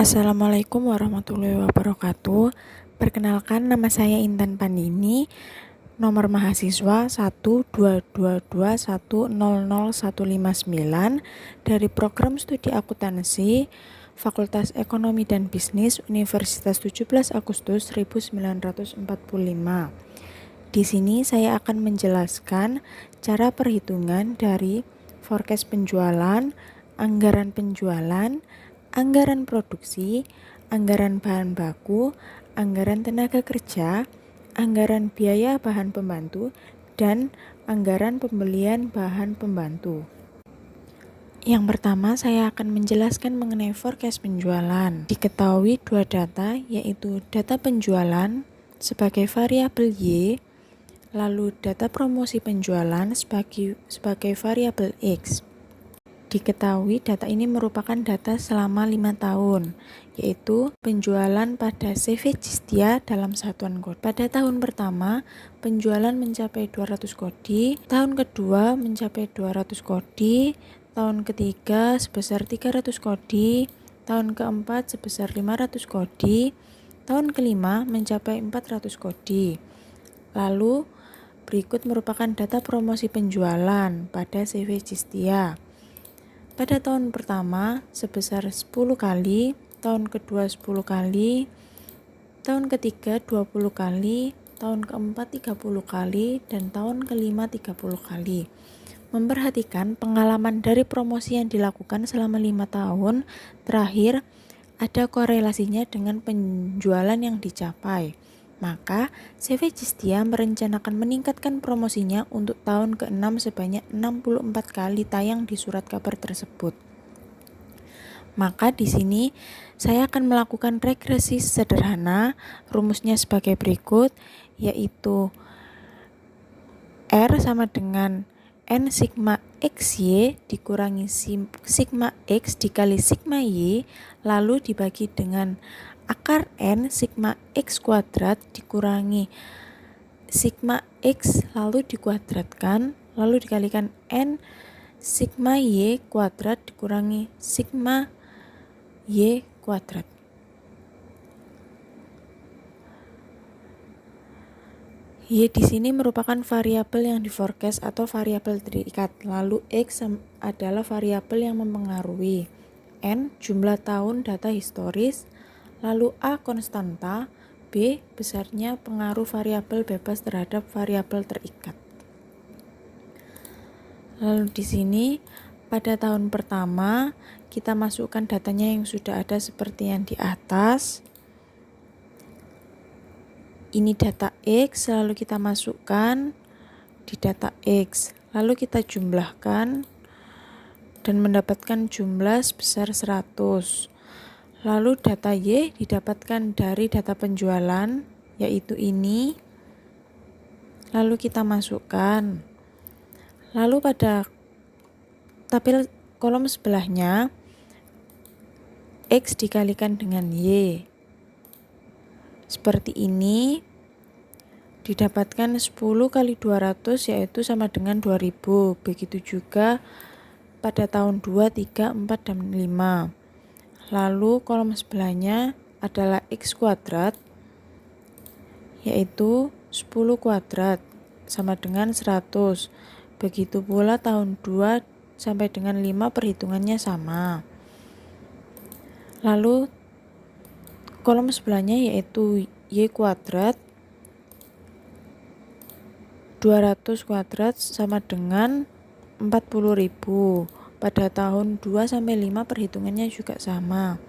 Assalamualaikum warahmatullahi wabarakatuh. Perkenalkan, nama saya Intan Pandini, nomor mahasiswa 12221000159 dari program studi akuntansi Fakultas Ekonomi dan Bisnis Universitas 17 Agustus 1945. Di sini saya akan menjelaskan cara perhitungan dari forecast penjualan, anggaran penjualan, anggaran produksi, anggaran bahan baku, anggaran tenaga kerja, anggaran biaya bahan pembantu, dan anggaran pembelian bahan pembantu. Yang pertama, saya akan menjelaskan mengenai forecast penjualan. Diketahui dua data, yaitu data penjualan sebagai variabel Y, lalu data promosi penjualan sebagai variabel X. Diketahui data ini merupakan data selama 5 tahun, yaitu penjualan pada CV Cistia dalam satuan kodi. Pada tahun pertama, penjualan mencapai 200 kodi, tahun kedua mencapai 200 kodi, tahun ketiga sebesar 300 kodi, tahun keempat sebesar 500 kodi, tahun kelima mencapai 400 kodi. Lalu, berikut merupakan data promosi penjualan pada CV Cistia. Pada tahun pertama sebesar 10 kali, tahun kedua 10 kali, tahun ketiga 20 kali, tahun keempat 30 kali, dan tahun kelima 30 kali. Memperhatikan pengalaman dari promosi yang dilakukan selama 5 tahun terakhir ada korelasinya dengan penjualan yang dicapai. Maka, CV Cistia merencanakan meningkatkan promosinya untuk tahun ke-6 sebanyak 64 kali tayang di surat kabar tersebut. Maka di sini saya akan melakukan regresi sederhana, rumusnya sebagai berikut, yaitu R sama dengan N sigma XY dikurangi sigma X dikali sigma Y, lalu dibagi dengan akar N sigma X kuadrat dikurangi sigma X lalu dikuadratkan, lalu dikalikan N sigma Y kuadrat dikurangi sigma Y kuadrat. Y di sini merupakan variabel yang diforecast atau variabel terikat, lalu X adalah variabel yang mempengaruhi. N jumlah tahun data historis, lalu A konstanta, B besarnya pengaruh variabel bebas terhadap variabel terikat. Lalu di sini pada tahun pertama kita masukkan datanya yang sudah ada seperti yang di atas. Ini data X, lalu kita masukkan di data X, lalu kita jumlahkan dan mendapatkan jumlah sebesar 100. Lalu data Y didapatkan dari data penjualan, yaitu ini. Lalu kita masukkan. Lalu pada tabel kolom sebelahnya, X dikalikan dengan Y. Seperti ini, didapatkan 10 kali 200 yaitu sama dengan 2000. Begitu juga pada tahun 2, 3, 4, dan 5. Lalu kolom sebelahnya adalah X kuadrat, yaitu 10 kuadrat sama dengan 100. Begitu pula tahun 2 sampai dengan 5 perhitungannya sama. Lalu kolom sebelahnya yaitu Y kuadrat, 200 kuadrat sama dengan 40.000. Pada tahun 2 sampai 5 perhitungannya juga sama.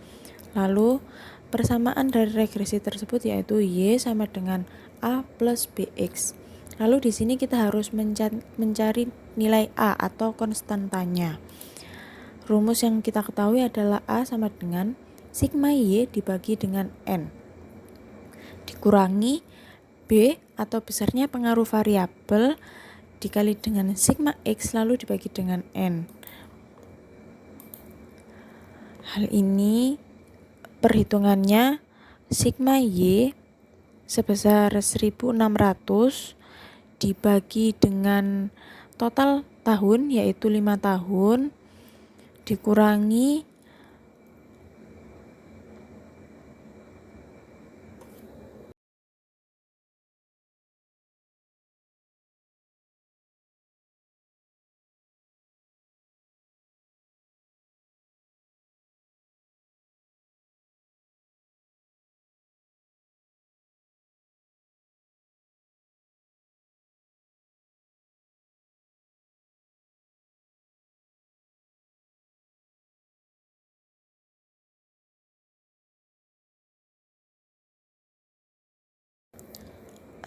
Lalu persamaan dari regresi tersebut yaitu Y sama dengan A plus BX. Lalu di sini kita harus mencari nilai A atau konstantanya. Rumus yang kita ketahui adalah A sama dengan sigma Y dibagi dengan N dikurangi B atau besarnya pengaruh variabel dikali dengan sigma X lalu dibagi dengan N. Hal ini perhitungannya sigma Y sebesar 1600 dibagi dengan total tahun yaitu 5 tahun dikurangi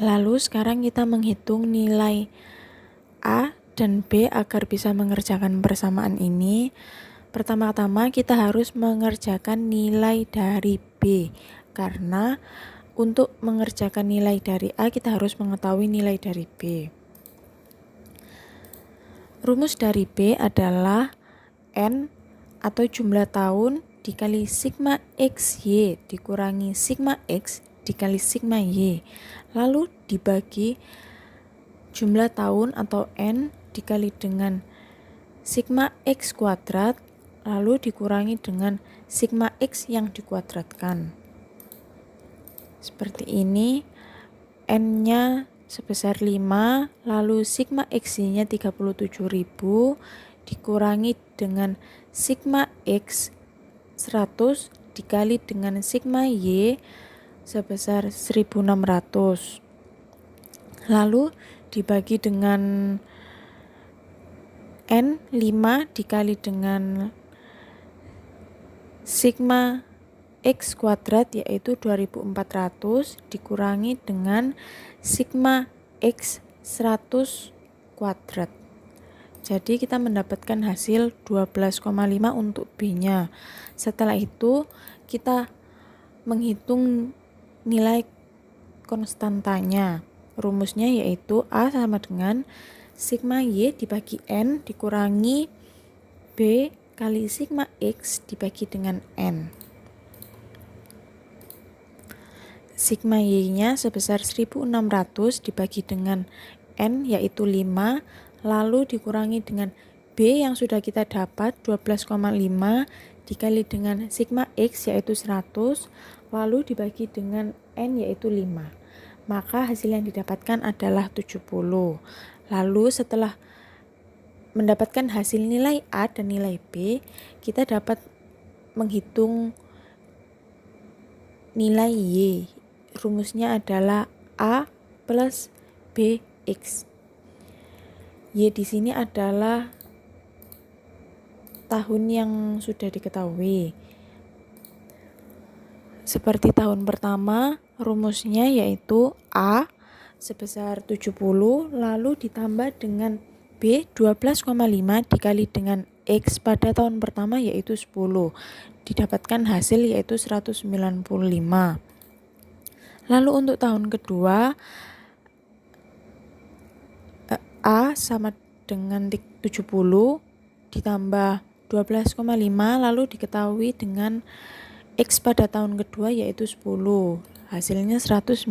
Lalu sekarang kita menghitung nilai A dan B agar bisa mengerjakan persamaan ini. Pertama-tama kita harus mengerjakan nilai dari B, karena untuk mengerjakan nilai dari A kita harus mengetahui nilai dari B. Rumus dari B adalah N atau jumlah tahun dikali sigma XY dikurangi sigma X dikali sigma Y, lalu dibagi jumlah tahun atau N dikali dengan sigma X kuadrat, lalu dikurangi dengan sigma X yang dikuadratkan. Seperti ini, N-nya sebesar 5, lalu sigma X-nya 37.000 dikurangi dengan sigma X 100 dikali dengan sigma Y sebesar 1600, lalu dibagi dengan N 5 dikali dengan sigma X kuadrat yaitu 2400 dikurangi dengan sigma X 100 kuadrat. Jadi kita mendapatkan hasil 12,5 untuk B-nya. Setelah itu kita menghitung nilai konstantanya. Rumusnya yaitu A sama dengan sigma Y dibagi N dikurangi B kali sigma X dibagi dengan N. Sigma Y-nya sebesar 1600 dibagi dengan N yaitu 5, lalu dikurangi dengan B yang sudah kita dapat 12,5 dikali dengan sigma X yaitu 100, lalu dibagi dengan N yaitu 5. Maka hasil yang didapatkan adalah 70. Lalu setelah mendapatkan hasil nilai A dan nilai B, kita dapat menghitung nilai Y. Rumusnya adalah A plus BX. Y di sini adalah tahun yang sudah diketahui. Seperti tahun pertama, rumusnya yaitu A sebesar 70, lalu ditambah dengan B 12,5 dikali dengan X pada tahun pertama yaitu 10. Didapatkan hasil yaitu 195. Lalu untuk tahun kedua, A sama dengan 70 ditambah 12,5 lalu diketahui dengan X pada tahun kedua yaitu 10. Hasilnya 195.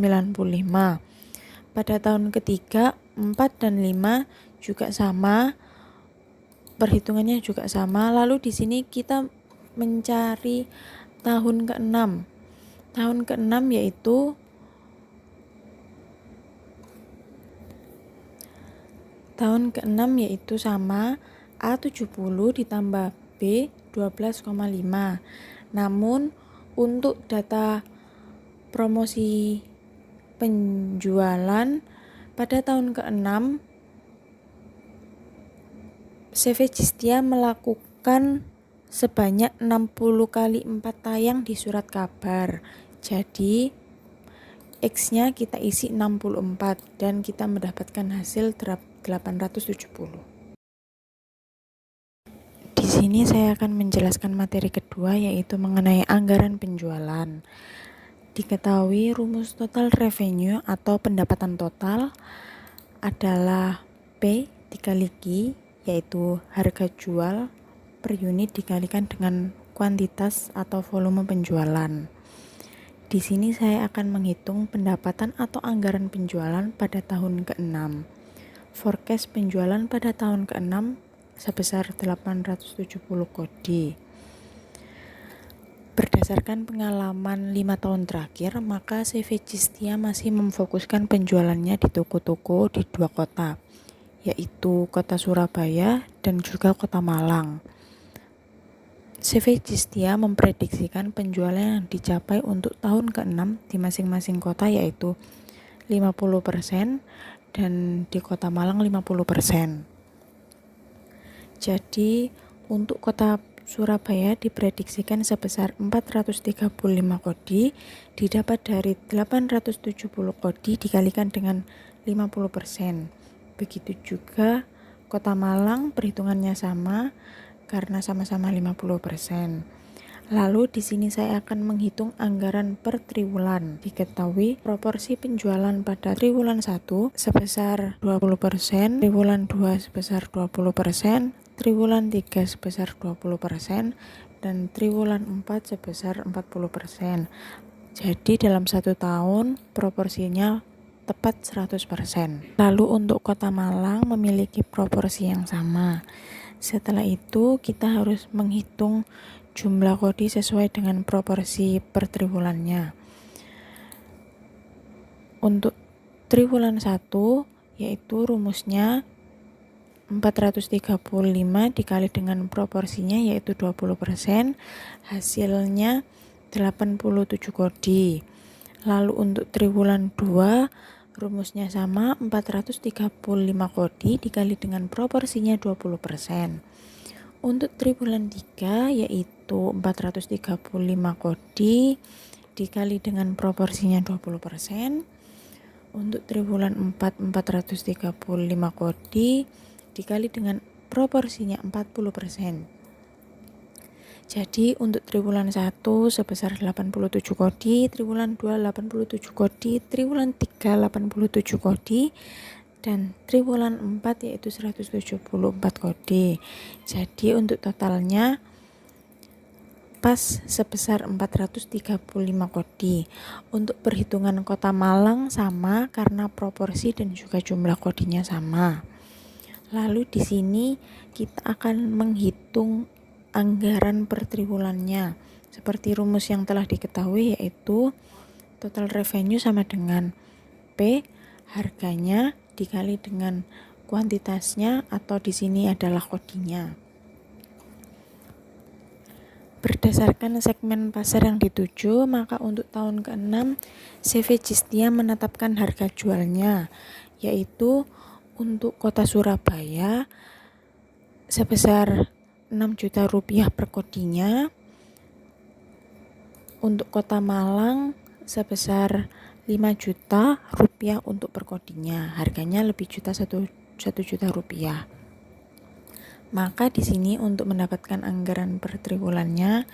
Pada tahun ketiga 4 dan 5 juga sama. Perhitungannya juga sama. Lalu di sini kita mencari tahun ke-6. Tahun ke-6 yaitu sama A 70 ditambah B 12,5. Namun untuk data promosi penjualan pada tahun ke-6 CV Cistia melakukan sebanyak 60 kali 4 tayang di surat kabar. Jadi X-nya kita isi 64 dan kita mendapatkan hasil 870. Di sini saya akan menjelaskan materi kedua yaitu mengenai anggaran penjualan. Diketahui rumus total revenue atau pendapatan total adalah P dikali Q yaitu harga jual per unit dikalikan dengan kuantitas atau volume penjualan. Di sini saya akan menghitung pendapatan atau anggaran penjualan pada tahun ke-6. Forecast penjualan pada tahun ke-6 sebesar 870 kode. Berdasarkan pengalaman 5 tahun terakhir, maka CV Cistia masih memfokuskan penjualannya di toko-toko di 2 kota, yaitu kota Surabaya dan juga kota Malang. CV Cistia memprediksikan penjualan yang dicapai untuk tahun ke-6 di masing-masing kota yaitu 50% dan di kota Malang 50%. Jadi untuk kota Surabaya diprediksikan sebesar 435 kodi, didapat dari 870 kodi dikalikan dengan 50%. Begitu juga Kota Malang, perhitungannya sama karena sama-sama 50%. Lalu di sini saya akan menghitung anggaran per triwulan. Diketahui proporsi penjualan pada triwulan 1 sebesar 20%, triwulan 2 sebesar 20%, triwulan 3 sebesar 20%, dan triwulan 4 sebesar 40%. Jadi dalam 1 tahun proporsinya tepat 100%. Lalu untuk Kota Malang memiliki proporsi yang sama. Setelah itu kita harus menghitung jumlah kodi sesuai dengan proporsi per triwulannya. Untuk triwulan 1 yaitu rumusnya 435 dikali dengan proporsinya yaitu 20%, hasilnya 87 kodi. Lalu untuk triwulan 2 rumusnya sama, 435 kodi dikali dengan proporsinya 20%. Untuk triwulan 3 yaitu 435 kodi dikali dengan proporsinya 20%. Untuk triwulan 4 435 kodi dikali dengan proporsinya 40%. Jadi untuk triwulan 1 sebesar 87 kodi, triwulan 2 87 kodi, triwulan 3 87 kodi, dan triwulan 4 yaitu 174 kodi. Jadi untuk totalnya pas sebesar 435 kodi. Untuk perhitungan Kota Malang sama karena proporsi dan juga jumlah kodinya sama. Lalu di sini kita akan menghitung anggaran per triwulannya. Seperti rumus yang telah diketahui yaitu total revenue sama dengan P, harganya dikali dengan kuantitasnya atau di sini adalah kodinya. Berdasarkan segmen pasar yang dituju, maka untuk tahun ke-6 CV Cistia menetapkan harga jualnya yaitu untuk Kota Surabaya sebesar 6 juta rupiah per kodinya, untuk Kota Malang sebesar 5 juta rupiah untuk per kodinya, harganya lebih 1 juta rupiah. Maka di sini untuk mendapatkan anggaran per triwulannya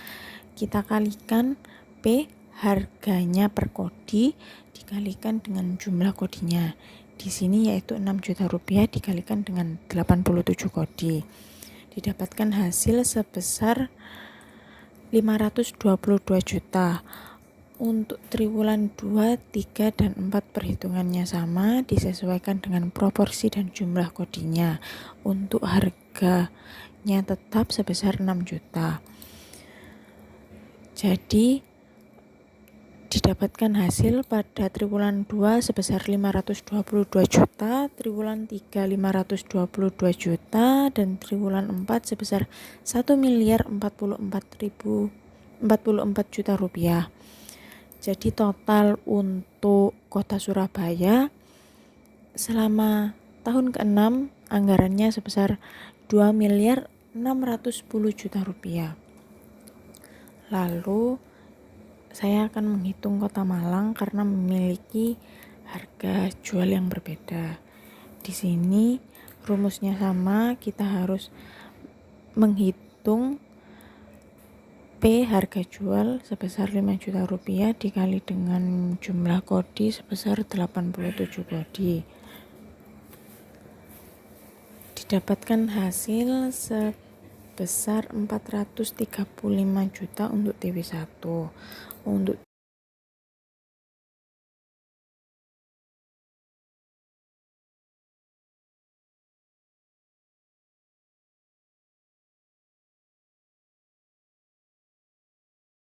kita kalikan P, harganya per kodi, dikalikan dengan jumlah kodinya. Di sini yaitu 6 juta rupiah dikalikan dengan 87 kodi. Didapatkan hasil sebesar 522 juta. Untuk triwulan 2, 3, dan 4 perhitungannya sama, disesuaikan dengan proporsi dan jumlah kodinya. Untuk harganya tetap sebesar 6 juta. Jadi didapatkan hasil pada triwulan 2 sebesar 522 juta, triwulan 3 522 juta, dan triwulan 4 sebesar 1.044 juta rupiah. Jadi total untuk Kota Surabaya selama tahun ke-6 anggarannya sebesar 2.610 juta rupiah. Lalu saya akan menghitung Kota Malang karena memiliki harga jual yang berbeda. Di sini rumusnya sama, kita harus menghitung P, harga jual sebesar 5 juta rupiah dikali dengan jumlah kodi sebesar 87 kodi. Didapatkan hasil sebesar 435 juta untuk TW1. Untuk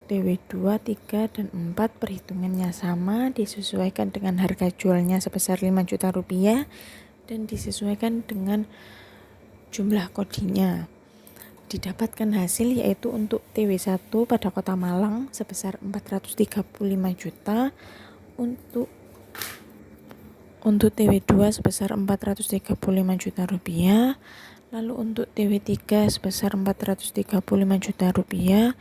TW2, 3, dan 4 perhitungannya sama, disesuaikan dengan harga jualnya sebesar 5 juta rupiah dan disesuaikan dengan jumlah kodinya. Didapatkan hasil yaitu untuk TW1 pada Kota Malang sebesar 435 juta, untuk TW2 sebesar 435 juta rupiah, Lalu untuk TW3 sebesar 435 juta rupiah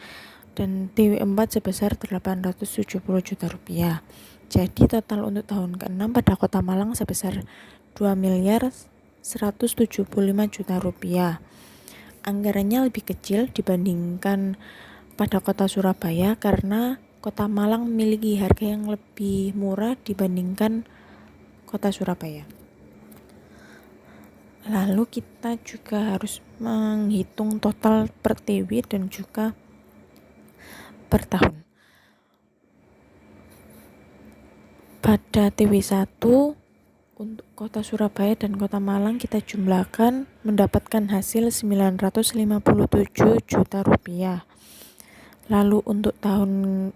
dan TW4 sebesar 870 juta rupiah. Jadi total untuk tahun ke-6 pada Kota Malang sebesar 2 miliar 175 juta rupiah. Anggarannya lebih kecil dibandingkan pada Kota Surabaya karena Kota Malang memiliki harga yang lebih murah dibandingkan Kota Surabaya. Lalu kita juga harus menghitung total per TW dan juga per tahun. Pada TW1 untuk Kota Surabaya dan Kota Malang kita jumlahkan mendapatkan hasil 957 juta rupiah. Lalu untuk tahun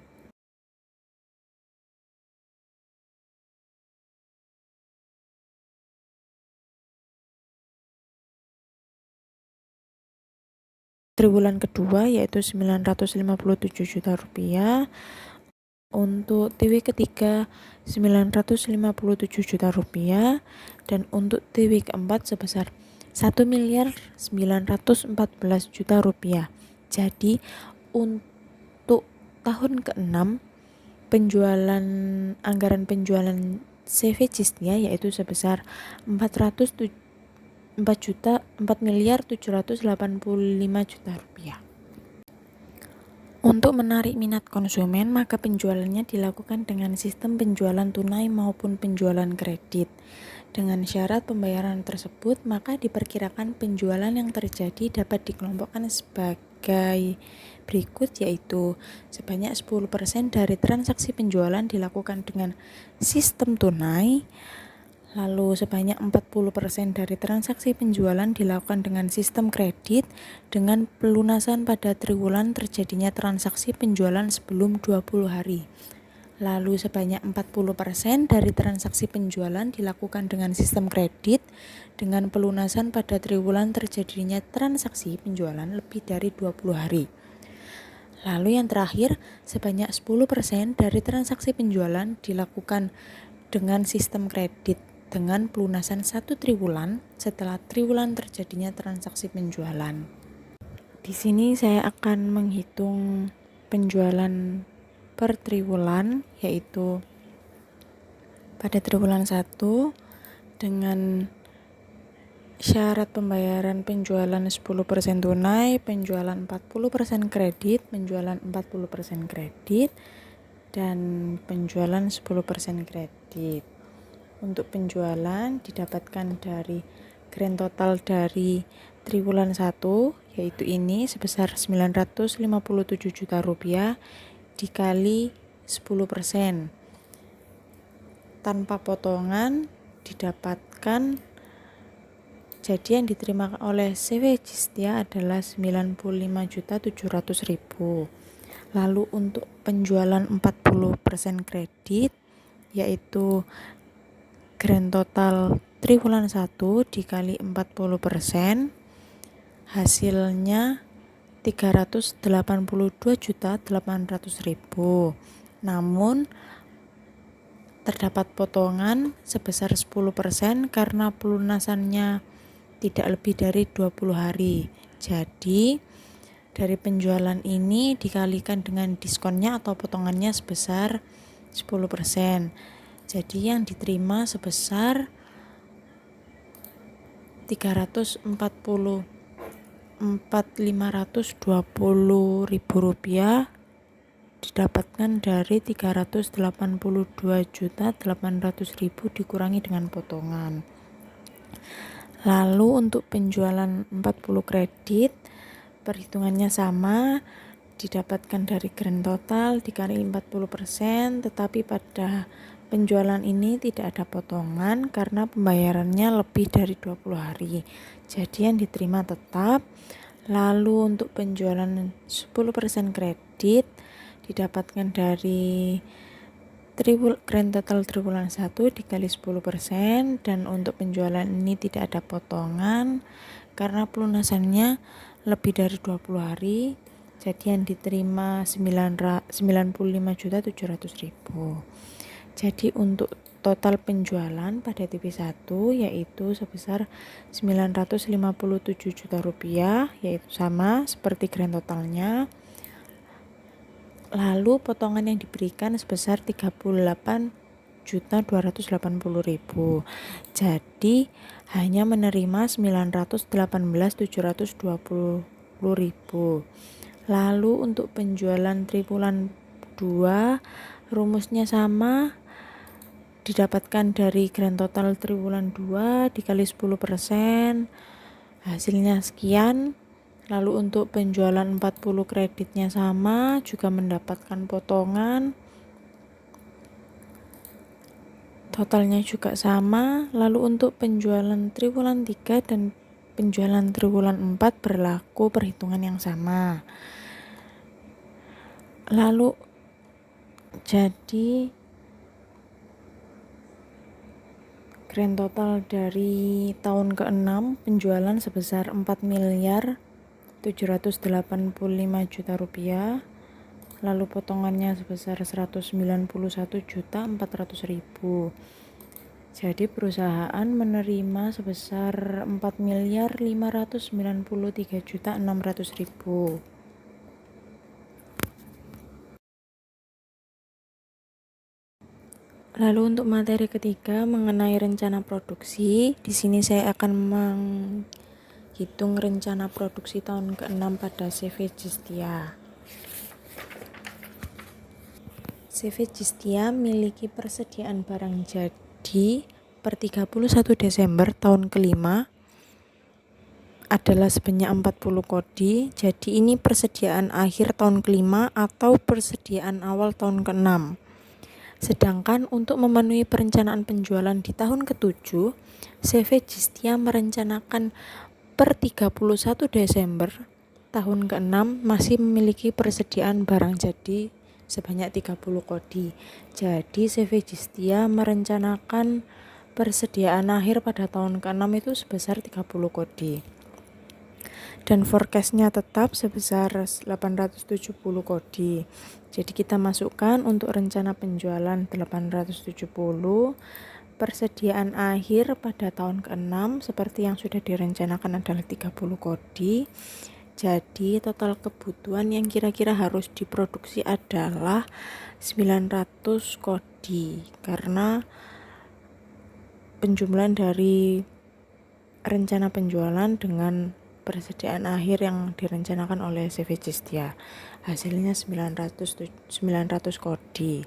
triwulan kedua yaitu 957 juta rupiah. Untuk TW ketiga 957 juta rupiah dan untuk TW keempat sebesar 1 miliar 914 juta rupiah. Jadi untuk tahun ke-6 anggaran penjualan CV Cistia yaitu sebesar 4 miliar 785 juta rupiah. Untuk menarik minat konsumen, maka penjualannya dilakukan dengan sistem penjualan tunai maupun penjualan kredit. Dengan syarat pembayaran tersebut, maka diperkirakan penjualan yang terjadi dapat dikelompokkan sebagai berikut, yaitu sebanyak 10% dari transaksi penjualan dilakukan dengan sistem tunai, lalu sebanyak 40% dari transaksi penjualan dilakukan dengan sistem kredit dengan pelunasan pada triwulan terjadinya transaksi penjualan sebelum 20 hari. Lalu sebanyak 40% dari transaksi penjualan dilakukan dengan sistem kredit dengan pelunasan pada triwulan terjadinya transaksi penjualan lebih dari 20 hari. Lalu yang terakhir, sebanyak 10% dari transaksi penjualan dilakukan dengan sistem kredit dengan pelunasan 1 triwulan setelah triwulan terjadinya transaksi penjualan. Di sini saya akan menghitung penjualan per triwulan, yaitu pada triwulan 1 dengan syarat pembayaran penjualan 10% tunai, penjualan 40% kredit, penjualan 40% kredit, dan penjualan 10% kredit. Untuk penjualan didapatkan dari grand total dari triwulan 1 yaitu ini sebesar 957 juta rupiah dikali 10% tanpa potongan didapatkan. Jadi yang diterima oleh CV Cistia adalah 95.700.000. Lalu untuk penjualan 40% kredit yaitu grand total triwulan 1 dikali 40% hasilnya 382.800.000. Namun terdapat potongan sebesar 10% karena pelunasannya tidak lebih dari 20 hari. Jadi dari penjualan ini dikalikan dengan diskonnya atau potongannya sebesar 10%. Jadi yang diterima sebesar 344.520.000 rupiah didapatkan dari 382.800.000 dikurangi dengan potongan. Lalu untuk penjualan 40 kredit perhitungannya sama, didapatkan dari grand total dikali 40%, tetapi pada penjualan ini tidak ada potongan karena pembayarannya lebih dari 20 hari. Jadi yang diterima tetap. Lalu untuk penjualan 10% kredit didapatkan dari grand total triwulan 1 dikali 10%, dan untuk penjualan ini tidak ada potongan karena pelunasannya lebih dari 20 hari. Jadi yang diterima 95.700.000. Jadi untuk total penjualan pada TV1 yaitu sebesar 957 juta rupiah, yaitu sama seperti grand totalnya. Lalu potongan yang diberikan sebesar 38.280.000. Jadi hanya menerima 918.720.000. Lalu untuk penjualan triwulan 2 rumusnya sama, didapatkan dari grand total triwulan 2 dikali 10%, hasilnya sekian. Lalu untuk penjualan 40 kreditnya sama, juga mendapatkan potongan, totalnya juga sama. Lalu untuk penjualan triwulan 3 dan penjualan triwulan 4 berlaku perhitungan yang sama. Lalu jadi grand total dari tahun ke-6 penjualan sebesar 4.785 juta rupiah. Lalu potongannya sebesar 191.400.000. Jadi perusahaan menerima sebesar 4.593.600.000. Lalu untuk materi ketiga mengenai rencana produksi, di sini saya akan menghitung rencana produksi tahun ke-6 pada CV Jistia. CV Jistia memiliki persediaan barang jadi per 31 Desember tahun ke-5 adalah sebanyak 40 kodi. Jadi ini persediaan akhir tahun ke-5 atau persediaan awal tahun ke-6. Sedangkan untuk memenuhi perencanaan penjualan di tahun ke-7, CV Jistia merencanakan per 31 Desember tahun ke-6 masih memiliki persediaan barang jadi sebanyak 30 kodi. Jadi CV Jistia merencanakan persediaan akhir pada tahun ke-6 itu sebesar 30 kodi. Dan forecastnya tetap sebesar 870 kodi. Jadi kita masukkan untuk rencana penjualan 870, persediaan akhir pada tahun ke-6 seperti yang sudah direncanakan adalah 30 kodi. Jadi total kebutuhan yang kira-kira harus diproduksi adalah 900 kodi, karena penjumlahan dari rencana penjualan dengan persediaan akhir yang direncanakan oleh CV Jistia, hasilnya 900 kodi.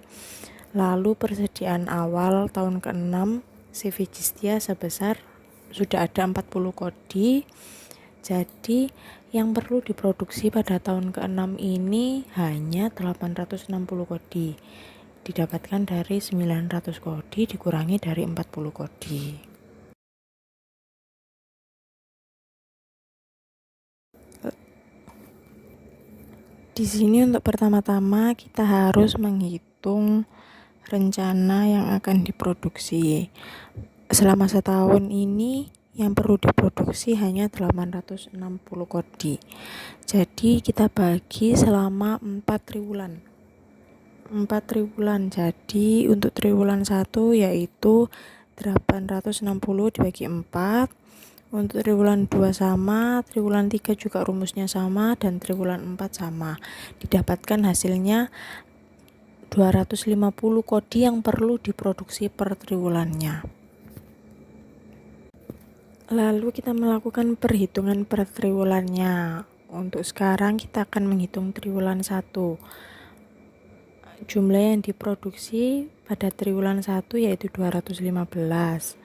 Lalu persediaan awal tahun ke-6 CV Jistia sebesar sudah ada 40 kodi. Jadi yang perlu diproduksi pada tahun ke-6 ini hanya 860 kodi, didapatkan dari 900 kodi dikurangi dari 40 kodi. Di sini untuk pertama-tama kita harus menghitung rencana yang akan diproduksi. Selama setahun ini yang perlu diproduksi hanya 860 kodi. Jadi kita bagi selama 4 triwulan. Jadi untuk triwulan 1 yaitu 860 dibagi 4. Untuk triwulan 2 sama, triwulan 3 juga rumusnya sama, dan triwulan 4 sama. Didapatkan hasilnya 250 kodi yang perlu diproduksi per triwulannya. Lalu kita melakukan perhitungan per triwulannya. Untuk sekarang kita akan menghitung triwulan 1. Jumlah yang diproduksi pada triwulan 1 yaitu 215.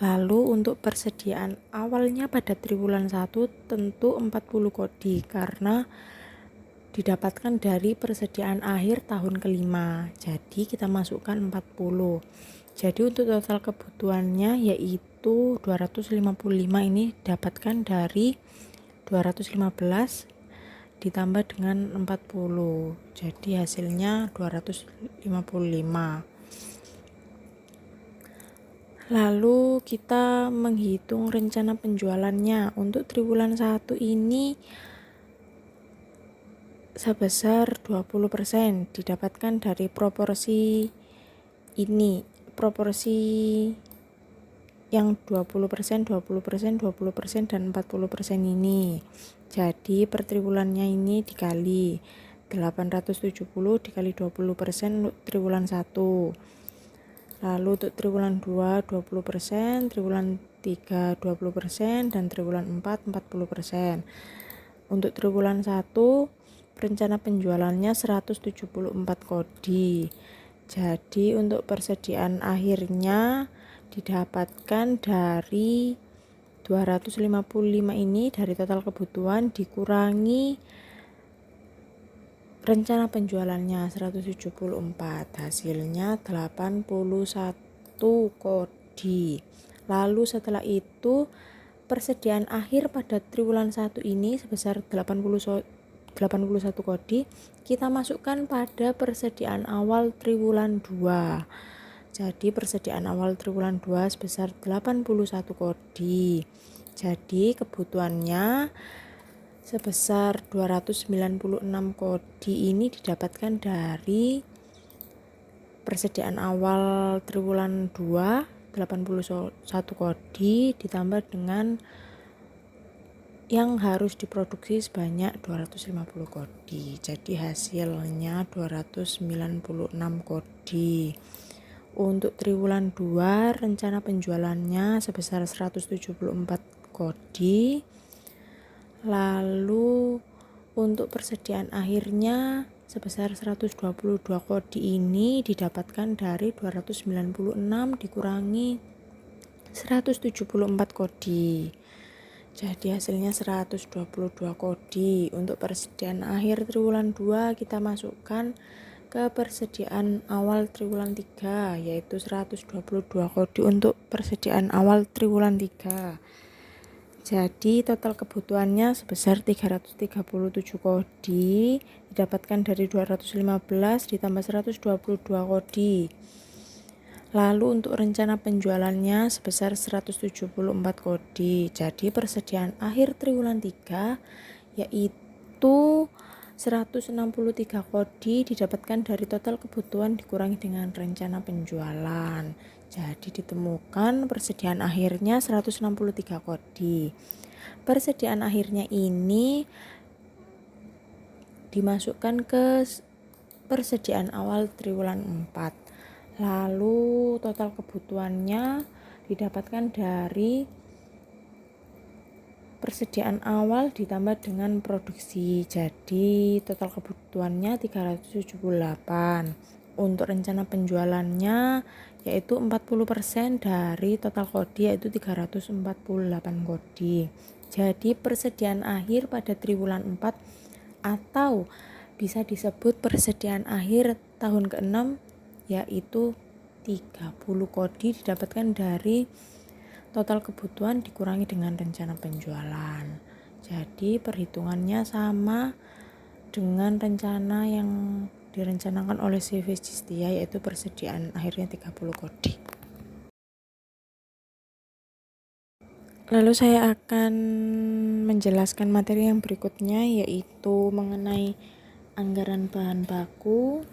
Lalu untuk persediaan awalnya pada triwulan 1 tentu 40 kodi karena didapatkan dari persediaan akhir tahun ke-5. Jadi kita masukkan 40. Jadi untuk total kebutuhannya yaitu 255 ini didapatkan dari 215 ditambah dengan 40. Jadi hasilnya 255. Lalu kita menghitung rencana penjualannya. Untuk triwulan 1 ini sebesar 20%, didapatkan dari proporsi ini proporsi yang 20%, 20%, 20%, dan 40% ini. Jadi per triwulannya ini dikali 870 dikali 20% untuk triwulan 1. Lalu untuk triwulan 2 20%, triwulan 3 20%, dan triwulan 4 40%. Untuk triwulan 1 rencana penjualannya 174 kodi. Jadi untuk persediaan akhirnya didapatkan dari 255 ini dari total kebutuhan dikurangi rencana penjualannya 174, hasilnya 81 kodi. Lalu setelah itu persediaan akhir pada triwulan 1 ini sebesar 81 kodi kita masukkan pada persediaan awal triwulan 2. Jadi persediaan awal triwulan 2 sebesar 81 kodi. Jadi kebutuhannya sebesar 296 kodi ini didapatkan dari persediaan awal triwulan 2 81 kodi ditambah dengan yang harus diproduksi sebanyak 250 kodi. Jadi hasilnya 296 kodi. Untuk triwulan 2 rencana penjualannya sebesar 174 kodi. Lalu untuk persediaan akhirnya sebesar 122 kodi ini didapatkan dari 296 dikurangi 174 kodi. Jadi hasilnya 122 kodi. Untuk persediaan akhir triwulan 2 kita masukkan ke persediaan awal triwulan 3 yaitu 122 kodi untuk persediaan awal triwulan 3. Jadi total kebutuhannya sebesar 337 kodi didapatkan dari 215 ditambah 122 kodi. Lalu untuk rencana penjualannya sebesar 174 kodi. Jadi persediaan akhir triwulan 3 yaitu 163 kodi didapatkan dari total kebutuhan dikurangi dengan rencana penjualan. Jadi ditemukan persediaan akhirnya 163 kodi. Persediaan akhirnya ini dimasukkan ke persediaan awal triwulan 4. Lalu total kebutuhannya didapatkan dari persediaan awal ditambah dengan produksi. Jadi total kebutuhannya 378. Untuk rencana penjualannya yaitu 40% dari total kodi yaitu 348 kodi. Jadi persediaan akhir pada triwulan 4 atau bisa disebut persediaan akhir tahun ke-6 yaitu 30 kodi didapatkan dari total kebutuhan dikurangi dengan rencana penjualan. Jadi perhitungannya sama dengan rencana yang direncanakan oleh CV Cistia yaitu persediaan akhirnya 30 kodi. Lalu saya akan menjelaskan materi yang berikutnya yaitu mengenai anggaran bahan baku.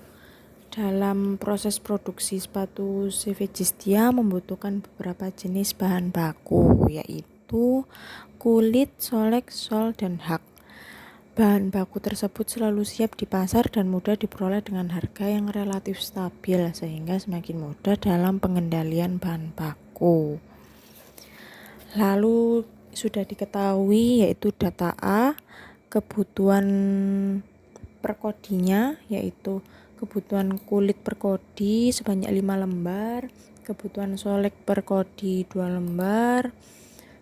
Dalam proses produksi sepatu CV Cistia membutuhkan beberapa jenis bahan baku yaitu kulit, solek, sol, dan hak. Bahan baku tersebut selalu siap di pasar dan mudah diperoleh dengan harga yang relatif stabil sehingga semakin mudah dalam pengendalian bahan baku. Lalu sudah diketahui yaitu data A, kebutuhan per kodinya yaitu kebutuhan kulit per kodi sebanyak 5 lembar, kebutuhan solek per kodi 2 lembar,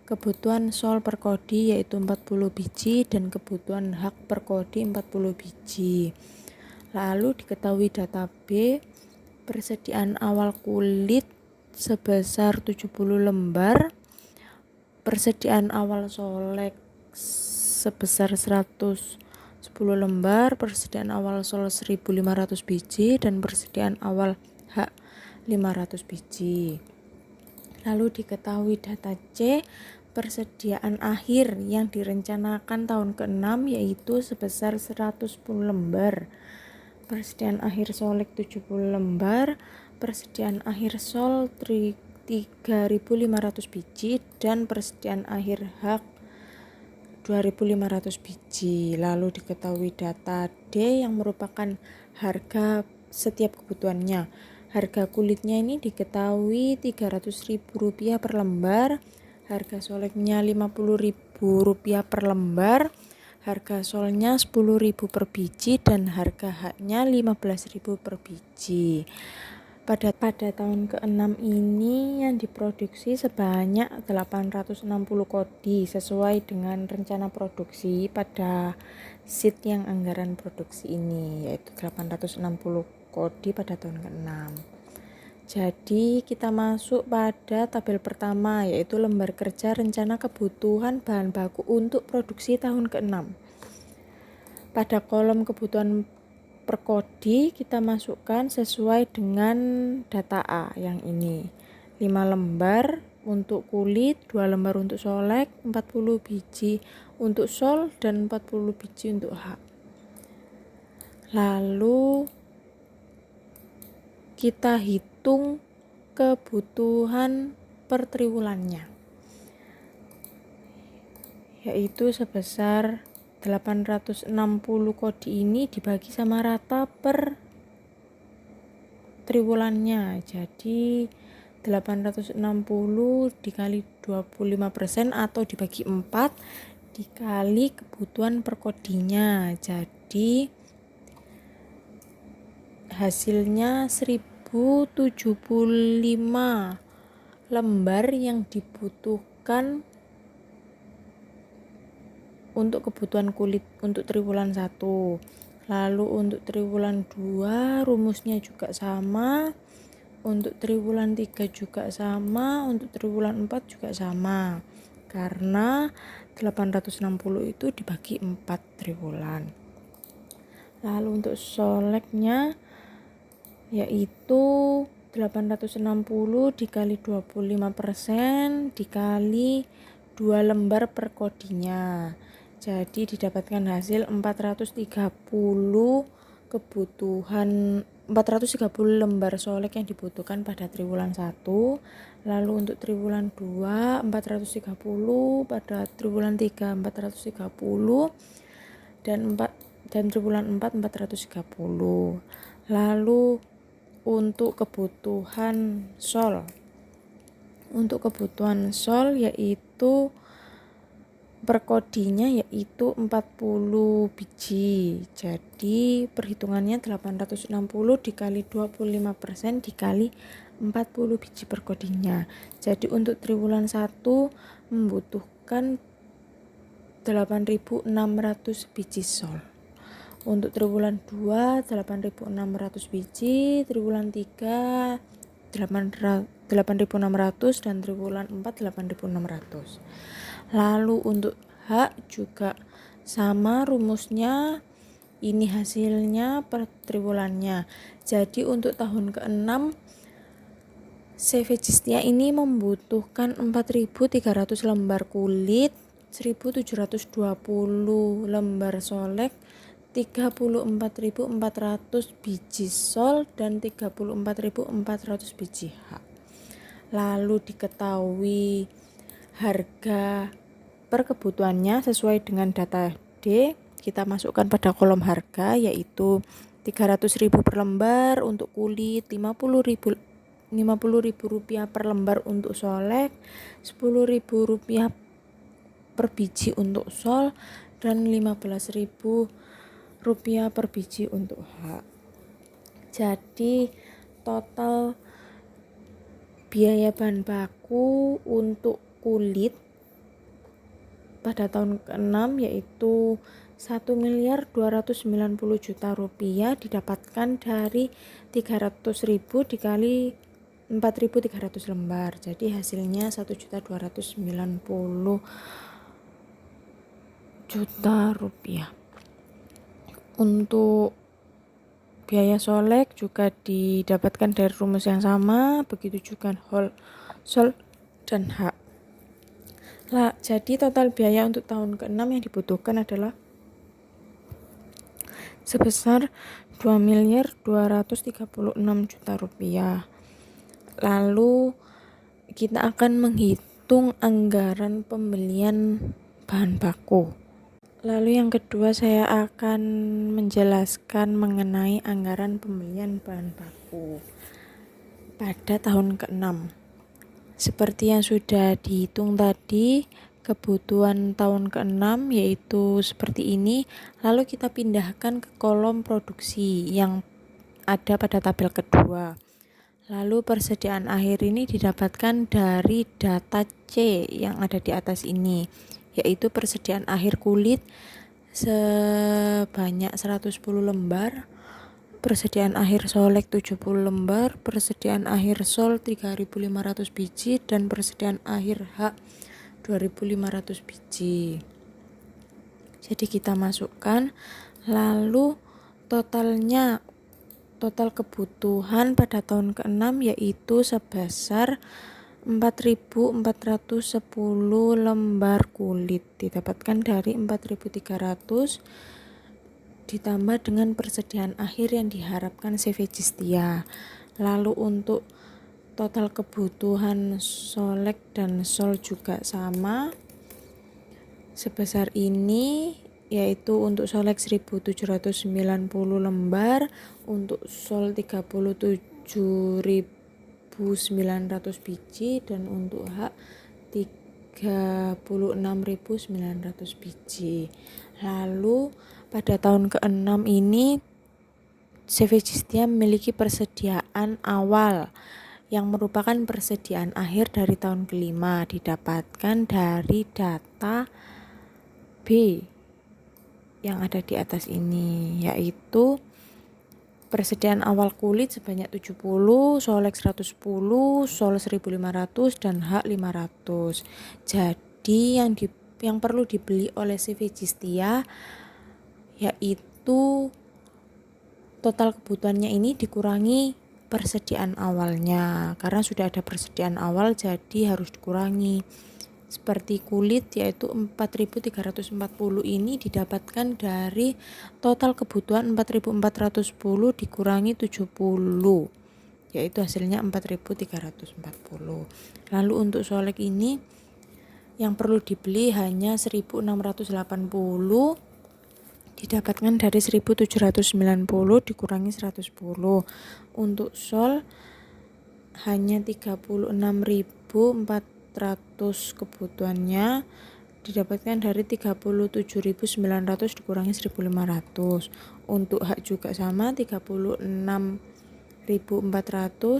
kebutuhan sol per kodi yaitu 40 biji dan kebutuhan hak per kodi 40 biji. Lalu diketahui data B, persediaan awal kulit sebesar 70 lembar, persediaan awal solek sebesar 110 lembar, persediaan awal sol 1500 biji dan persediaan awal hak 500 biji. Lalu diketahui data C, persediaan akhir yang direncanakan tahun ke-6 yaitu sebesar 110 lembar, persediaan akhir solek 70 lembar, persediaan akhir sol 3.500 biji dan persediaan akhir hak 2.500 biji. Lalu diketahui data D yang merupakan harga setiap kebutuhannya. Harga kulitnya ini diketahui Rp300.000 per lembar, harga soleknya Rp50.000 per lembar, harga solnya Rp10.000 per biji, dan harga haknya Rp15.000 per biji. Pada tahun ke-6 ini yang diproduksi sebanyak 860 kodi sesuai dengan rencana produksi pada sheet yang anggaran produksi ini, yaitu 860 kodi pada tahun ke-6. Jadi kita masuk pada tabel pertama, yaitu lembar kerja rencana kebutuhan bahan baku untuk produksi tahun ke-6. Pada kolom kebutuhan per kodi kita masukkan sesuai dengan data A yang ini. 5 lembar untuk kulit, 2 lembar untuk solek, 40 biji untuk sol, dan 40 biji untuk hak. Lalu kita hitung kebutuhan per triwulannya, yaitu sebesar 860 kodi ini dibagi sama rata per triwulannya. Jadi 860 dikali 25% atau dibagi 4 dikali kebutuhan per kodinya. Jadi hasilnya 1075 lembar yang dibutuhkan untuk kebutuhan kulit untuk triwulan 1. Lalu untuk triwulan 2 rumusnya juga sama, untuk triwulan 3 juga sama, untuk triwulan 4 juga sama, karena 860 itu dibagi 4 triwulan. Lalu untuk soleknya yaitu 860 dikali 25% dikali 2 lembar per kodinya. Jadi didapatkan hasil 430 lembar solek yang dibutuhkan pada triwulan 1. Lalu untuk triwulan 2 430, pada triwulan 3 430, dan triwulan 4 430. Lalu untuk kebutuhan sol. Untuk kebutuhan sol yaitu per kodinya yaitu 40 biji. Jadi perhitungannya 860 dikali 25% dikali 40 biji per kodinya. Jadi untuk triwulan 1 membutuhkan 8.600 biji sol. Untuk triwulan 2 8.600 biji, triwulan 3 8.600, dan triwulan 4 8.600. Lalu untuk hak juga sama rumusnya, ini hasilnya per triwulannya. Jadi untuk tahun ke-6 CV Justia ini membutuhkan 4.300 lembar kulit, 1.720 lembar solek, 34.400 biji sol, dan 34.400 biji hak. Lalu diketahui harga per kebutuhannya sesuai dengan data D. Kita masukkan pada kolom harga, yaitu 300.000 per lembar untuk kulit, 50.000 per lembar untuk solek, 10.000 rupiah per biji untuk sol, dan 15.000 rupiah per biji untuk hak. Jadi total biaya bahan baku untuk kulit pada tahun ke-6 yaitu 1.290.000.000 rupiah didapatkan dari 300.000 dikali 4.300 lembar. Jadi hasilnya 1.290.000.000 rupiah. Untuk biaya solek juga didapatkan dari rumus yang sama, begitu juga sol dan hak. Jadi total biaya untuk tahun ke-6 yang dibutuhkan adalah sebesar 2.236.000.000 rupiah. Lalu kita akan menghitung anggaran pembelian bahan baku. Lalu yang kedua, saya akan menjelaskan mengenai anggaran pembelian bahan baku pada tahun ke-6. Seperti yang sudah dihitung tadi, kebutuhan tahun ke-6 yaitu seperti ini. Lalu kita pindahkan ke kolom produksi yang ada pada tabel kedua. Lalu persediaan akhir ini didapatkan dari data C yang ada di atas ini, yaitu persediaan akhir kulit sebanyak 110 lembar, persediaan akhir solek 70 lembar, persediaan akhir sol 3.500 biji, dan persediaan akhir H 2.500 biji. Jadi kita masukkan, lalu total kebutuhan pada tahun ke-6 yaitu sebesar 4.410 lembar kulit, didapatkan dari 4.300 ditambah dengan persediaan akhir yang diharapkan CV Jistia. Lalu untuk total kebutuhan solek dan sol juga sama sebesar ini, yaitu untuk solek 1.790 lembar, untuk sol 37.900 biji, dan untuk H 36.900 biji. Lalu pada tahun ke-6 ini CV Jistia memiliki persediaan awal yang merupakan persediaan akhir dari tahun ke-5, didapatkan dari data B yang ada di atas ini, yaitu persediaan awal kulit sebanyak 70, solek 110, sol 1.500, dan H 500. Jadi yang perlu dibeli oleh CV Jistia yaitu total kebutuhannya ini dikurangi persediaan awalnya, karena sudah ada persediaan awal jadi harus dikurangi. Seperti kulit yaitu 4.340 ini didapatkan dari total kebutuhan 4.410 dikurangi 70, yaitu hasilnya 4.340. Lalu untuk solek ini yang perlu dibeli hanya 1.680, didapatkan dari 1.790 dikurangi 110. Untuk sol hanya 36.400 kebutuhannya, didapatkan dari 37.900 dikurangi 1.500. Untuk H juga sama, 36.400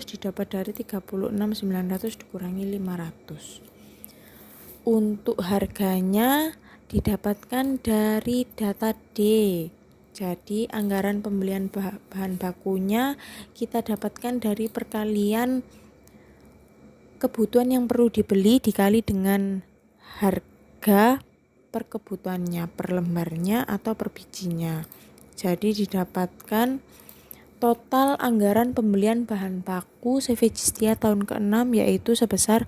didapat dari 36.900 dikurangi 500. Untuk harganya didapatkan dari data D. Jadi anggaran pembelian bahan bakunya kita dapatkan dari perkalian kebutuhan yang perlu dibeli dikali dengan harga per kebutuhannya, per lembarnya atau per bijinya. Jadi didapatkan total anggaran pembelian bahan baku CV Jistia tahun ke-6 yaitu sebesar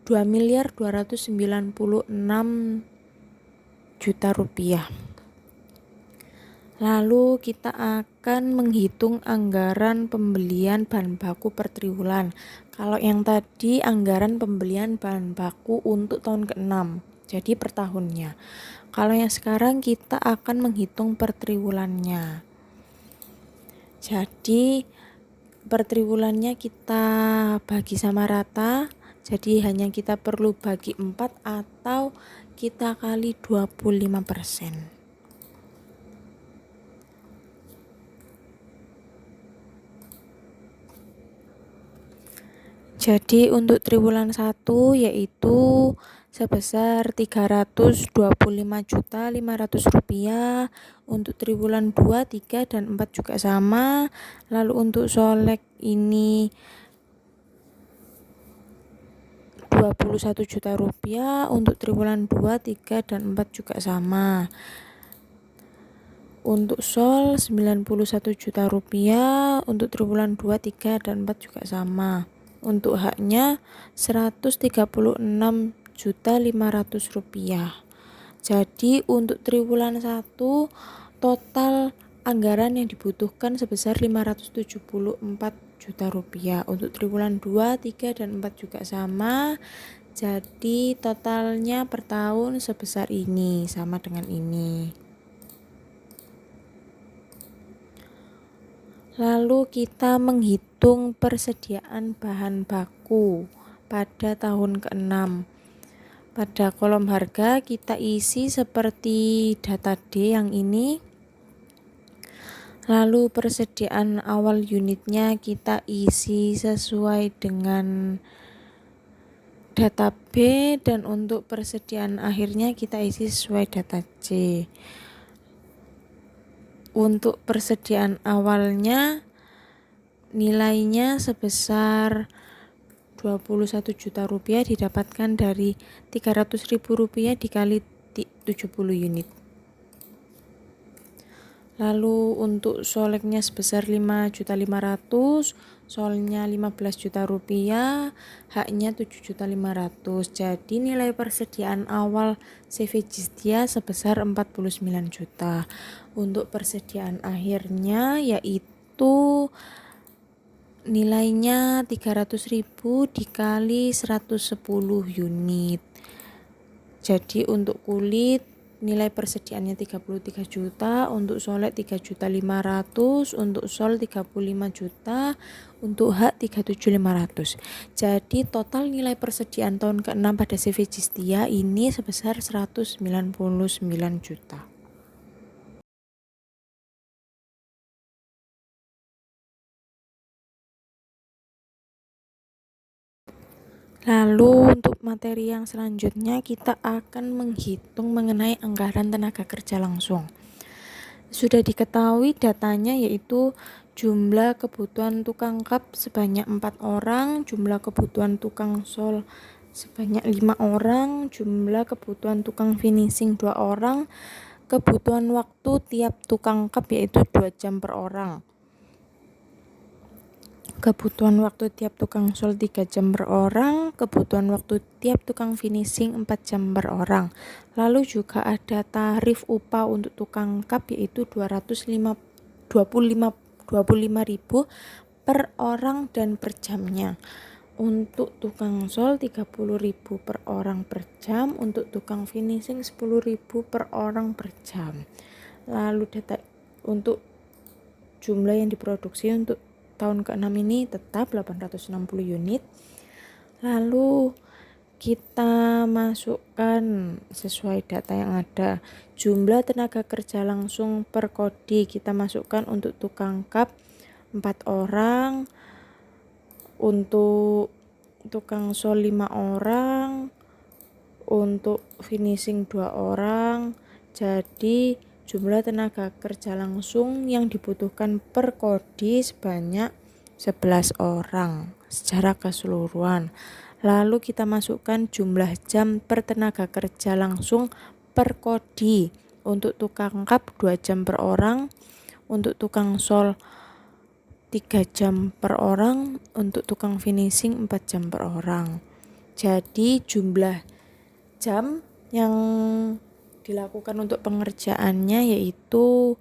2.296.000.000 rupiah. Lalu kita akan menghitung anggaran pembelian bahan baku per triwulan. Kalau yang tadi anggaran pembelian bahan baku untuk tahun ke-6, jadi per tahunnya. Kalau yang sekarang kita akan menghitung per triwulannya. Jadi per triwulannya kita bagi sama rata. Jadi hanya kita perlu bagi 4 atau kita kali 25%. Jadi untuk triwulan 1 yaitu sebesar 325.500.000 rupiah. Untuk triwulan 2, 3, dan 4 juga sama. Lalu untuk solek ini 21 juta rupiah, untuk triwulan 2, 3, dan 4 juga sama. Untuk sol 91 juta rupiah, untuk triwulan 2, 3, dan 4 juga sama. Untuk haknya 136.500.000 rupiah. Jadi untuk triwulan 1 total anggaran yang dibutuhkan sebesar 574 juta rupiah. Untuk triwulan 2, 3, dan 4 juga sama. Jadi totalnya per tahun sebesar ini, sama dengan ini. Lalu kita menghitung persediaan bahan baku pada tahun ke-6. Pada kolom harga kita isi seperti data D yang ini. Lalu persediaan awal unitnya kita isi sesuai dengan data B, dan untuk persediaan akhirnya kita isi sesuai data C. Untuk persediaan awalnya nilainya sebesar 21 juta rupiah didapatkan dari 300.000 rupiah dikali 70 unit. Lalu untuk soleknya sebesar 5.500.000, solnya 15 juta rupiah, haknya 7.500.000. Jadi nilai persediaan awal CV Jistia sebesar 49 juta. Untuk persediaan akhirnya yaitu nilainya 300.000 dikali 110 unit. Jadi untuk kulit nilai persediaannya 33 juta, untuk solek 3.500.000, untuk sol 35 juta, untuk hak 37.500. Jadi total nilai persediaan tahun ke-6 pada CV Jistia ini sebesar 199 juta. Lalu untuk materi yang selanjutnya kita akan menghitung mengenai anggaran tenaga kerja langsung. Sudah diketahui datanya yaitu jumlah kebutuhan tukang kap sebanyak 4 orang, jumlah kebutuhan tukang sol sebanyak 5 orang, jumlah kebutuhan tukang finishing 2 orang, kebutuhan waktu tiap tukang kap yaitu 2 jam per orang. Kebutuhan waktu tiap tukang sol 3 jam per orang, kebutuhan waktu tiap tukang finishing 4 jam per orang. Lalu juga ada tarif upah untuk tukang kap yaitu 25.000 per orang dan per jamnya. Untuk tukang sol 30.000 per orang per jam, untuk tukang finishing 10.000 per orang per jam. Lalu data untuk jumlah yang diproduksi untuk tahun ke-6 ini tetap 860 unit. Lalu kita masukkan sesuai data yang ada. Jumlah tenaga kerja langsung per kodi kita masukkan untuk tukang kap 4 orang, untuk tukang sol 5 orang, untuk finishing 2 orang. Jadi jumlah tenaga kerja langsung yang dibutuhkan per kodi sebanyak 11 orang secara keseluruhan. Lalu kita masukkan jumlah jam per tenaga kerja langsung per kodi. Untuk tukang kap 2 jam per orang, untuk tukang sol 3 jam per orang, untuk tukang finishing 4 jam per orang. Jadi jumlah jam yang dilakukan untuk pengerjaannya yaitu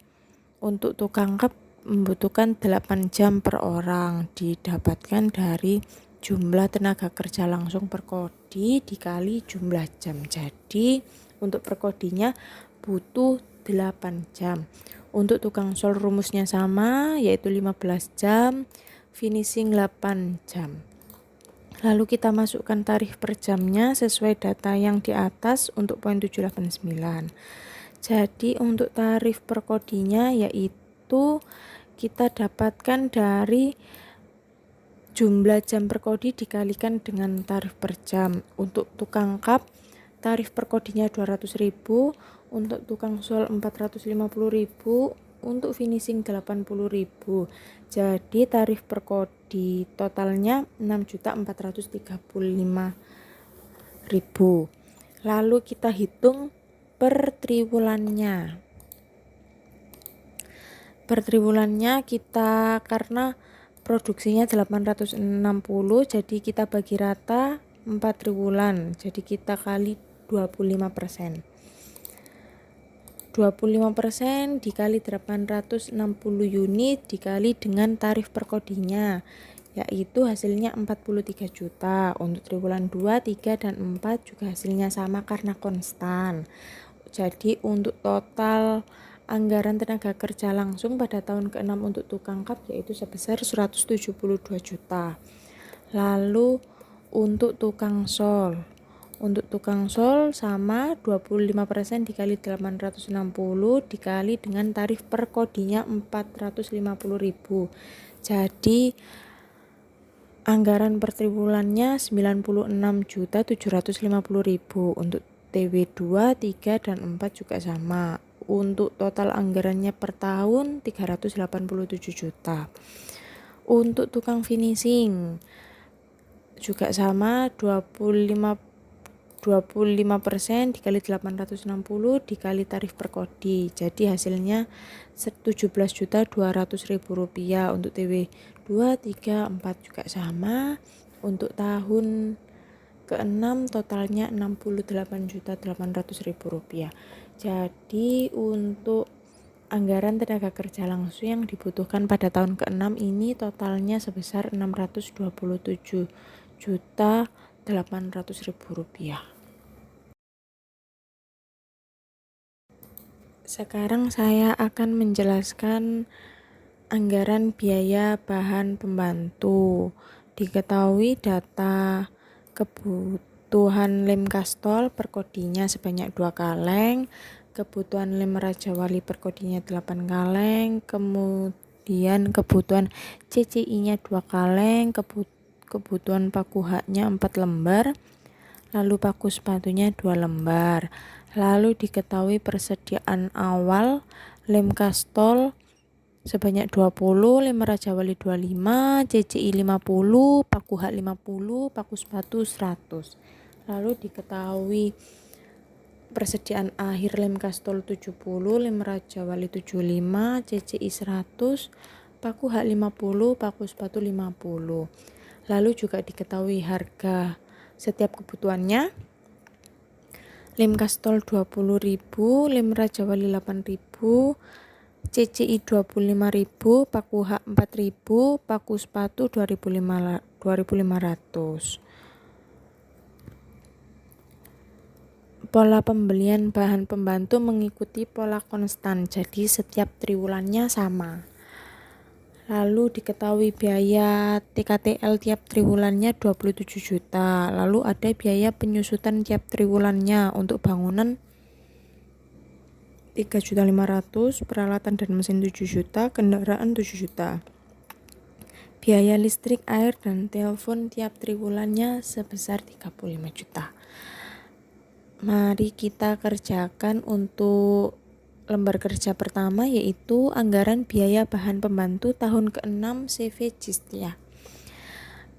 untuk tukang kap membutuhkan 8 jam per orang, didapatkan dari jumlah tenaga kerja langsung per kodi dikali jumlah jam. Jadi untuk per kodinya butuh 8 jam. Untuk tukang sol rumusnya sama yaitu 15 jam, finishing 8 jam. Lalu kita masukkan tarif per jamnya sesuai data yang di atas untuk poin 789. Jadi untuk tarif per kodinya yaitu kita dapatkan dari jumlah jam per kodi dikalikan dengan tarif per jam. Untuk tukang kap tarif per kodinya 200.000, untuk tukang sol 450.000, untuk finishing 80.000. Jadi tarif per kodi totalnya 6.435.000. Lalu kita hitung per triwulannya. Per triwulannya kita karena produksinya 860, jadi kita bagi rata 4 triwulan. Jadi kita kali 25%. 25% dikali 860 unit dikali dengan tarif per kodinya, yaitu hasilnya 43 juta. Untuk triwulan 2, 3, dan 4 juga hasilnya sama karena konstan. Jadi untuk total anggaran tenaga kerja langsung pada tahun ke-6 untuk tukang kap yaitu sebesar 172 juta. Lalu untuk tukang sol sama 25% dikali 860 dikali dengan tarif per kodinya 450.000. Jadi anggaran per triwulannya 96.750.000. Untuk TW2, 3, dan 4 juga sama. Untuk total anggarannya per tahun 387 juta. Untuk tukang finishing juga sama, 25% dikali 860 dikali tarif per kodi. Jadi hasilnya 17.200.000 rupiah. Untuk TW 2, 3, 4 juga sama. Untuk tahun ke-6 totalnya 68.800.000 rupiah. Jadi untuk anggaran tenaga kerja langsung yang dibutuhkan pada tahun ke-6 ini totalnya sebesar 627.800.000 rupiah. Sekarang saya akan menjelaskan anggaran biaya bahan pembantu. Diketahui data kebutuhan lem kastol per kodinya sebanyak 2 kaleng, kebutuhan lem Raja Wali per kodinya 8 kaleng, kemudian kebutuhan CCI-nya 2 kaleng, kebutuhan paku haknya 4 lembar, lalu paku sepatunya 2 lembar. Lalu diketahui persediaan awal lem kastol sebanyak 20, lem Raja Wali 25, CCI 50, paku hak 50, paku sepatu 100. Lalu diketahui persediaan akhir lem kastol 70, lem Raja Wali 75, CCI 100, paku hak 50, paku sepatu 50. Lalu juga diketahui harga setiap kebutuhannya. Lem kastol 20.000, lem Raja Wali 8.000, CCI 25.000, paku hak 4.000, paku sepatu 2.500. Pola pembelian bahan pembantu mengikuti pola konstan, jadi setiap triwulannya sama. Lalu diketahui biaya TKTL tiap triwulannya 27 juta. Lalu ada biaya penyusutan tiap triwulannya untuk bangunan 3.500.000, peralatan dan mesin 7 juta, kendaraan 7 juta. Biaya listrik, air, dan telepon tiap triwulannya sebesar 35 juta. Mari kita kerjakan untuk lembar kerja pertama, yaitu anggaran biaya bahan pembantu tahun ke-6 CV Jistia.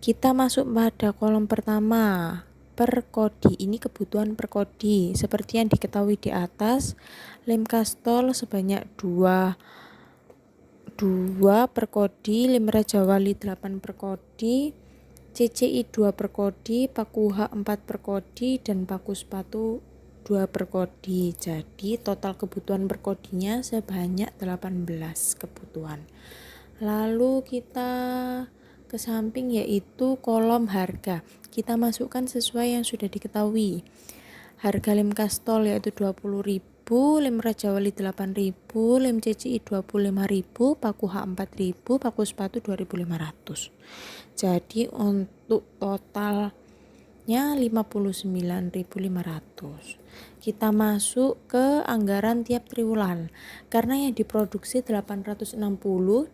Kita masuk pada kolom pertama, per kodi. Ini kebutuhan per kodi seperti yang diketahui di atas. Lem kastol sebanyak 2 per kodi, lem Raja Wali 8 per kodi, CCI 2 per kodi, paku hak 4 per kodi, dan paku sepatu 2 per kodi. Jadi total kebutuhan per kodinya sebanyak 18 kebutuhan. Lalu kita ke samping yaitu kolom harga. Kita masukkan sesuai yang sudah diketahui. Harga lem kastol yaitu 20.000, lem Raja Wali 8.000, lem CCI 25.000, paku hak 4.000, paku sepatu 2.500. Jadi untuk totalnya 59.500. Kita masuk ke anggaran tiap triwulan. Karena yang diproduksi 860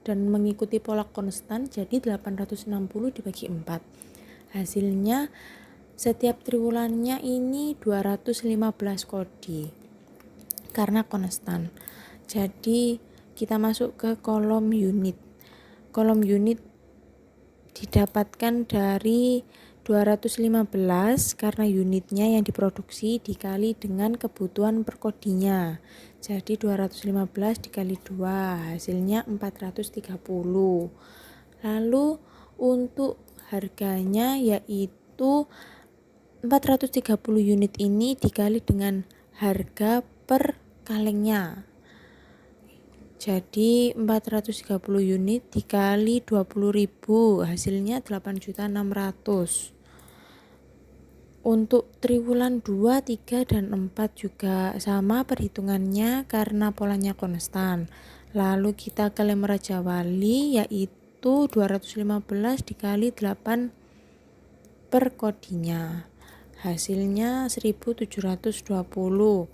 dan mengikuti pola konstan, jadi 860 dibagi 4. Hasilnya setiap triwulannya ini 215 kodi karena konstan. Jadi kita masuk ke kolom unit. Kolom unit didapatkan dari 215 karena unitnya yang diproduksi dikali dengan kebutuhan per kodinya. Jadi 215 dikali 2 hasilnya 430. Lalu untuk harganya yaitu 430 unit ini dikali dengan harga per kalengnya. Jadi 430 unit dikali 20.000 hasilnya 8.600.000. Untuk triwulan 2, 3, dan 4 juga sama perhitungannya karena polanya konstan. Lalu kita ke lem Raja Wali yaitu 215 dikali 8 per kodinya. Hasilnya 1.720.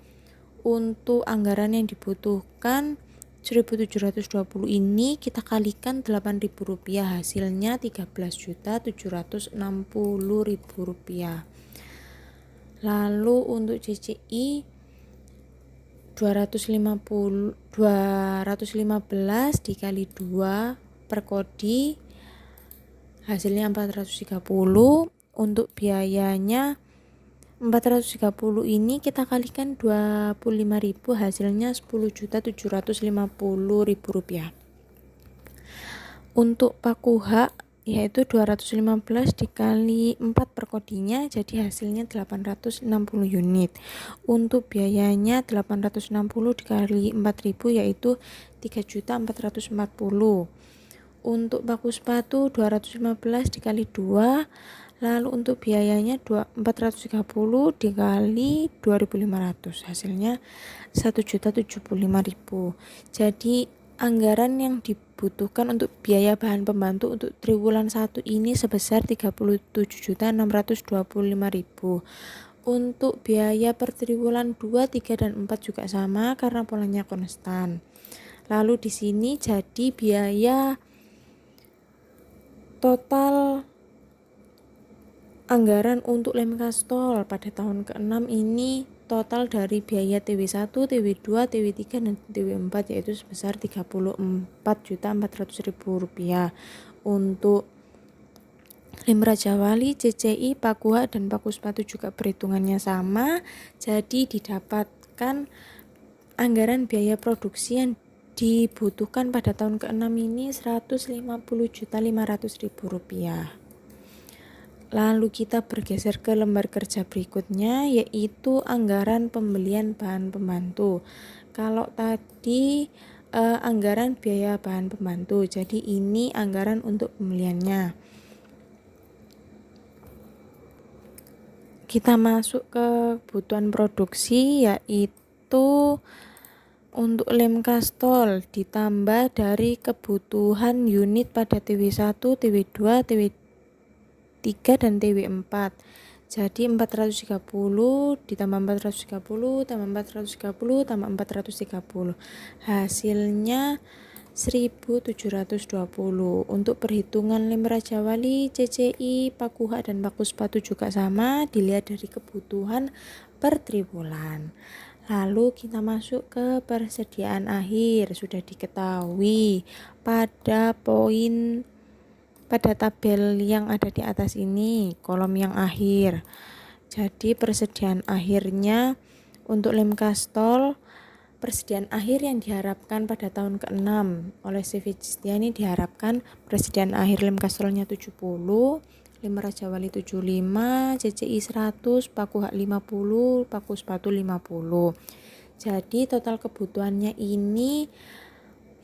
Untuk anggaran yang dibutuhkan 1.720 ini kita kalikan Rp8.000, hasilnya Rp13.760.000. Lalu untuk CCI 215 dikali 2 per kodi hasilnya 430. Untuk biayanya 430 ini kita kalikan 25.000, hasilnya Rp10.750.000. Untuk paku hak yaitu 215 dikali 4 per kodinya, jadi hasilnya 860 unit. Untuk biayanya 860 dikali 4.000 yaitu 3.440. Untuk paku sepatu 215 dikali 2, lalu untuk biayanya 430 dikali 2.500, hasilnya 1.075.000. Jadi anggaran yang dibutuhkan untuk biaya bahan pembantu untuk triwulan 1 ini sebesar 37.625.000. Untuk biaya per triwulan 2, 3, dan 4 juga sama karena polanya konstan. Lalu di sini jadi biaya total anggaran untuk lem kastol pada tahun ke-6 ini total dari biaya TW1, TW2, TW3, dan TW4 yaitu sebesar Rp34.400.000. Untuk lem Raja Wali, CCI, paku hak, dan paku sepatu juga perhitungannya sama. Jadi didapatkan anggaran biaya produksi yang dibutuhkan pada tahun ke-6 ini Rp150.500.000. Lalu kita bergeser ke lembar kerja berikutnya yaitu anggaran pembelian bahan pembantu. Kalau tadi anggaran biaya bahan pembantu, jadi ini anggaran untuk pembeliannya. Kita masuk ke kebutuhan produksi yaitu untuk lem kastol ditambah dari kebutuhan unit pada TW1, TW2, TW3, dan TW4. Jadi 430 ditambah 430 tambah 430 tambah 430. Hasilnya 1.720. Untuk perhitungan lem Raja Wali, CCI, paku hak, dan paku sepatu juga sama, dilihat dari kebutuhan per triwulan. Lalu kita masuk ke persediaan akhir. Sudah diketahui pada tabel yang ada di atas ini, kolom yang akhir. Jadi persediaan akhirnya untuk lem kastol, persediaan akhir yang diharapkan pada tahun ke-6 oleh CV Cistia ini diharapkan persediaan akhir lem kastolnya 70, lem Raja Wali 75, CCI 100, paku hak 50, paku sepatu 50. Jadi total kebutuhannya ini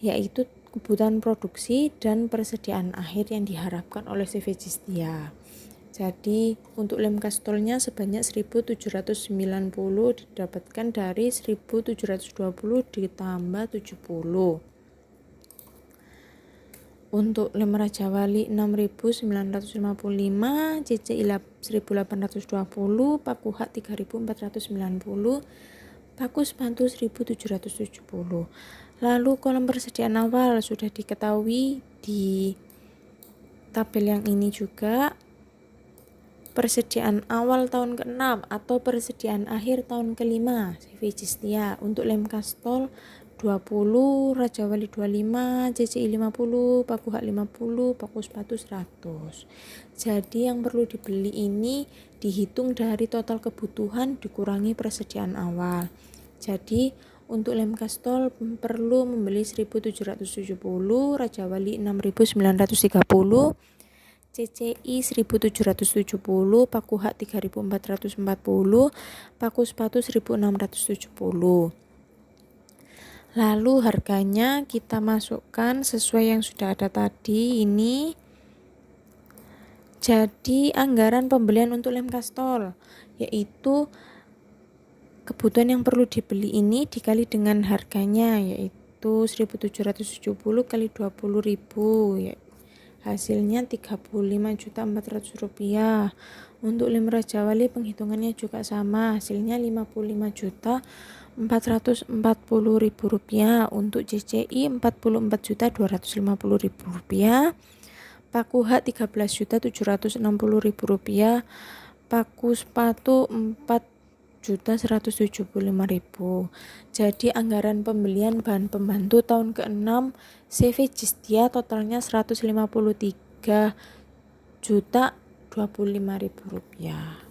yaitu kebutuhan produksi dan persediaan akhir yang diharapkan oleh CV Cistia. Jadi untuk lem kastolnya sebanyak 1.790 didapatkan dari 1.720 ditambah 70. Untuk lem Raja Wali 6.955, CCI 1.820, paku hak 3.490, paku sepatu 1.770. Lalu kolom persediaan awal sudah diketahui di tabel yang ini juga. Persediaan awal tahun ke-6 atau persediaan akhir tahun ke-5 CV Cistia untuk lem kastol 20, Raja Wali 25, CCI 50, paku hak 50, paku sepatu 100. Jadi yang perlu dibeli ini dihitung dari total kebutuhan dikurangi persediaan awal. Jadi untuk lem kastol perlu membeli 1.770, Raja Wali 6.930, CCI 1.770, paku hak 3.440, paku sepatu 1.670. Lalu harganya kita masukkan sesuai yang sudah ada tadi ini. Jadi anggaran pembelian untuk lem kastol yaitu kebutuhan yang perlu dibeli ini dikali dengan harganya yaitu 1.770 kali 20.000 ya. Hasilnya Rp35.400.000. Untuk lem Raja Wali penghitungannya juga sama, hasilnya Rp55.440.000. Untuk CCI Rp44.250.000. Paku hak Rp13.760.000. Paku sepatu Rp4.175.000. Jadi anggaran pembelian bahan pembantu tahun ke-6 CV Jistia totalnya Rp153.025.000.